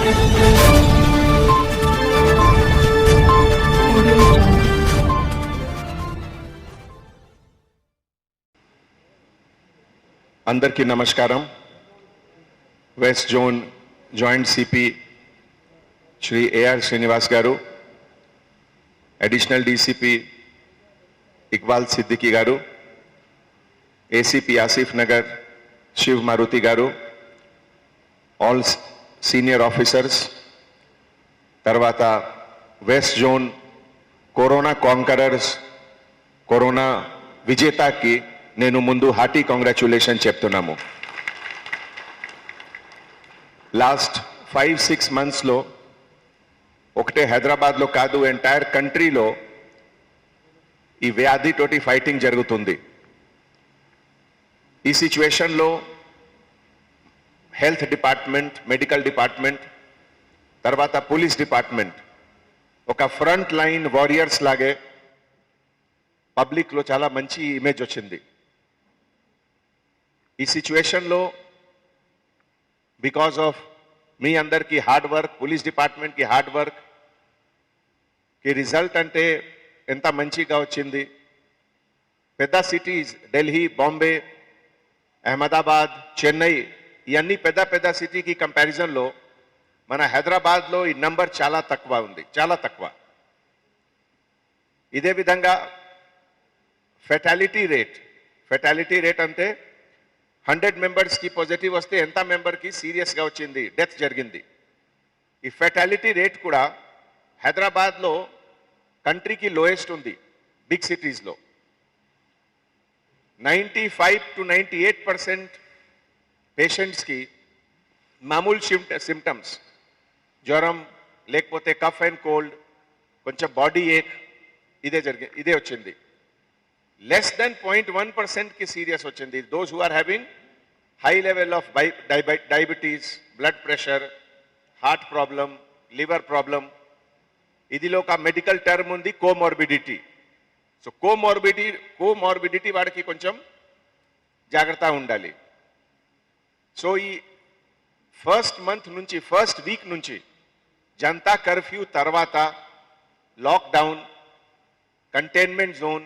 అందరికీ నమస్కారం. West zone joint CP Shri AR Srinivas గారు, అడిషనల్ డీసీపీ ఇక్బాల్ సిద్దికీ గారు, ఏసీపీ ఆసిఫ్ నగర్ శివ్ మారుతి గారు, ఆల్ సీనియర్ ఆఫీసర్స్, తర్వాత west zone corona conquerors, corona విజేతకి నేను ముందు హార్టీ కాంగ్రాచ్యులేషన్ చెప్తున్నాము. లాస్ట్ 5-6 మంత్స్లో ఒకటే హైదరాబాద్లో కాదు, ఎంటైర్ కంట్రీలో ఈ వ్యాధితోటి ఫైటింగ్ జరుగుతుంది. ఈ సిచ్యువేషన్లో హెల్త్ డిపార్ట్మెంట్, మెడికల్ డిపార్ట్మెంట్, తర్వాత పోలీస్ డిపార్ట్మెంట్ ఒక ఫ్రంట్ లైన్ వారియర్స్ లాగే పబ్లిక్లో చాలా మంచి ఇమేజ్ వచ్చింది. ఈ సిచ్యువేషన్లో బికాజ్ ఆఫ్ మీ అందరికీ హార్డ్ వర్క్, పోలీస్ డిపార్ట్మెంట్కి హార్డ్ వర్క్ కి రిజల్ట్ అంటే ఎంత మంచిగా వచ్చింది. పెద్ద సిటీస్ ఢిల్లీ, బాంబే, అహ్మదాబాద్, చెన్నై ఇవన్నీ పెద్ద పెద్ద సిటీకి కంపారిజన్లో మన హైదరాబాద్లో ఈ నంబర్ చాలా తక్కువ ఉంది, చాలా తక్కువ. ఇదే విధంగా ఫెటాలిటీ రేట్ అంటే 100 మెంబర్స్కి పాజిటివ్ వస్తే ఎంత మెంబర్కి సీరియస్గా వచ్చింది, డెత్ జరిగింది. ఈ ఫెటాలిటీ రేట్ కూడా హైదరాబాద్లో కంట్రీకి లోయెస్ట్ ఉంది బిగ్ సిటీస్లో. 95 to 98% పేషెంట్స్కి మామూలు సిమ్టమ్స్, జ్వరం లేకపోతే కఫ్ అండ్ కోల్డ్, కొంచెం బాడీ ఏక్ ఇదే వచ్చింది. less than 0.1% की सीरियस వచ్చింది. those who are having high level of diabetes, blood pressure, heart problem, liver problem, ఇదిలో ఒక మెడికల్ టర్మ్ ఉంది కోమార్బిడిటీ. సో కోమార్బిడిటీ వాడికి కొంచెం జాగ్రత్త ఉండాలి. సో ఈ ఫస్ట్ వీక్ నుంచి జనతా కర్ఫ్యూ తర్వాత lockdown, containment zone,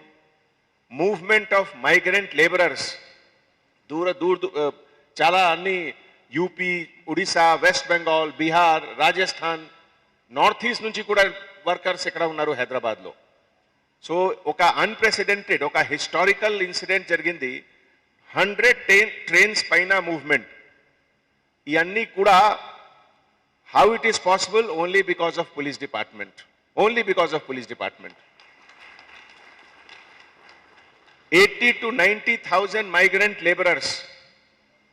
movement of migrant labourers దూర చాలా అన్ని UP, Odisha, west Bengal, Bihar, Rajasthan, north east నుంచి కూడా వర్కర్స్ ఇక్కడ ఉన్నారు హైదరాబాద్లో. సో ఒక అన్ప్రెసిడెంటెడ్, ఒక హిస్టారికల్ ఇన్సిడెంట్ జరిగింది. 100 ట్రైన్స్ పైన మూవ్మెంట్. ఇవన్నీ కూడా how it is possible? Only because of police department. 80 to 90,000 migrant laborers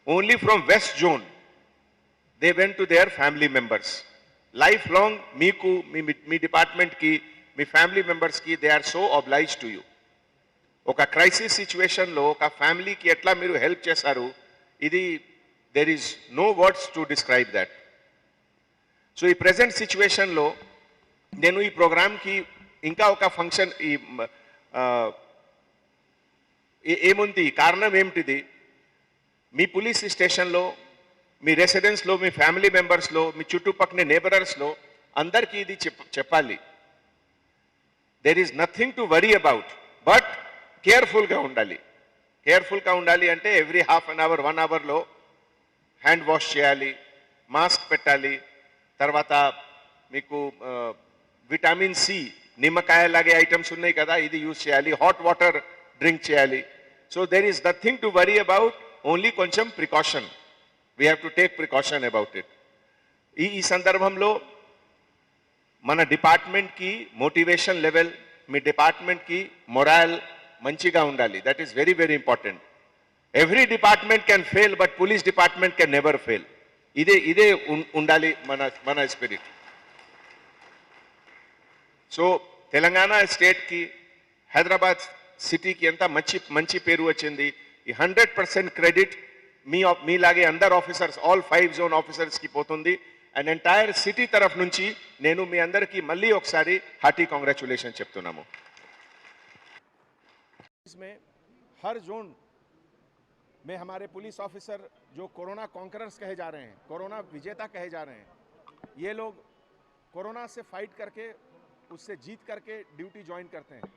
only from West Zone, they went to their family members. Lifelong meeku me department కి, మీ family members కి they are so obliged to you. ఒక crisis situation లో ఒక ఫ్యామిలీకి ఎట్లా మీరు help చేశారు, ఇది there is no words to describe that. So ఈ ప్రెజెంట్ సిచ్యువేషన్ లో నేను ఈ ప్రోగ్రామ్ కి ఇంకా ఒక ఫంక్షన్ ఏముంది, కారణం ఏమిటిది? మీ పోలీస్ స్టేషన్లో, మీ రెసిడెన్స్లో, మీ ఫ్యామిలీ మెంబర్స్లో, మీ చుట్టుపక్కల నేబరర్స్లో అందరికీ ఇది చెప్పాలి. There is nothing to worry about, but కేర్ఫుల్గా ఉండాలి. అంటే ఎవ్రీ హాఫ్ అన్ అవర్, 1 అవర్లో హ్యాండ్ వాష్ చేయాలి, మాస్క్ పెట్టాలి. తర్వాత మీకు విటమిన్ సి, నిమ్మకాయ లాగే ఐటమ్స్ ఉన్నాయి కదా, ఇది యూజ్ చేయాలి. హాట్ వాటర్ డ్రింక్ చేయాలి. So there is nothing to worry about, only కొంచెం precaution. We have to take precaution about it. ఈ సందర్భంలో మన డిపార్ట్మెంట్కి మోటివేషన్ లెవెల్, మీ డిపార్ట్మెంట్కి మొరాల్ మంచిగా ఉండాలి. That is very very important. Every department can fail, but police department can never fail. ఇదే ఉండాలి మన స్పిరిట్. సో తెలంగాణ స్టేట్కి, హైదరాబాద్ సిటీకి ఎంత మంచి పేరు వచ్చింది. ఈ 100% క్రెడిట్ మీలాగే అందరు ఆఫీసర్స్, ఆల్ 5 జోన్ ఆఫీసర్స్కి పోతుంది. అండ్ ఎంటైర్ సిటీ తరఫు నుంచి నేను మీ అందరికీ మళ్ళీ ఒకసారి హార్టీ కాంగ్రాచ్యులేషన్ చెప్తున్నాము. इसमें हर जोन में हमारे पुलिस ऑफिसर जो कोरोना कॉन्करर्स कहे जा रहे हैं, कोरोना विजेता कहे जा रहे हैं, ये लोग कोरोना से फाइट करके, उससे जीत करके ड्यूटी ज्वाइन करते हैं।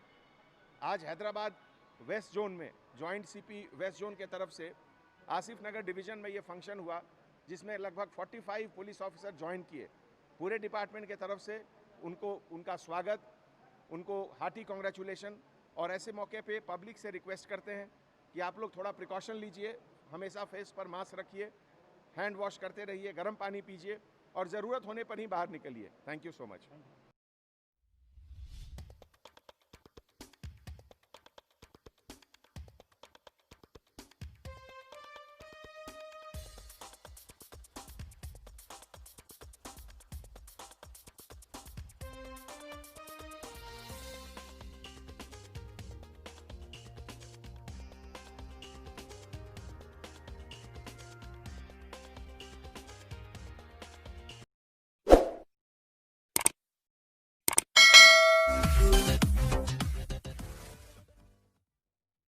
आज हैदराबाद वेस्ट जोन में जॉइंट सीपी वेस्ट जोन के तरफ से आसिफ नगर डिवीज़न में ये फंक्शन हुआ, जिसमें लगभग 45 पुलिस ऑफिसर ज्वाइन किए। पूरे डिपार्टमेंट के तरफ से उनको उनका स्वागत, उनको हार्टी कॉन्ग्रेचुलेशन। और ऐसे मौके पे पब्लिक से रिक्वेस्ट करते हैं कि आप लोग थोड़ा प्रिकॉशन लीजिए, हमेशा फेस पर मास्क रखिए, हैंड वॉश करते रहिए, गर्म पानी पीजिए और ज़रूरत होने पर ही बाहर निकलिए। Thank you so much.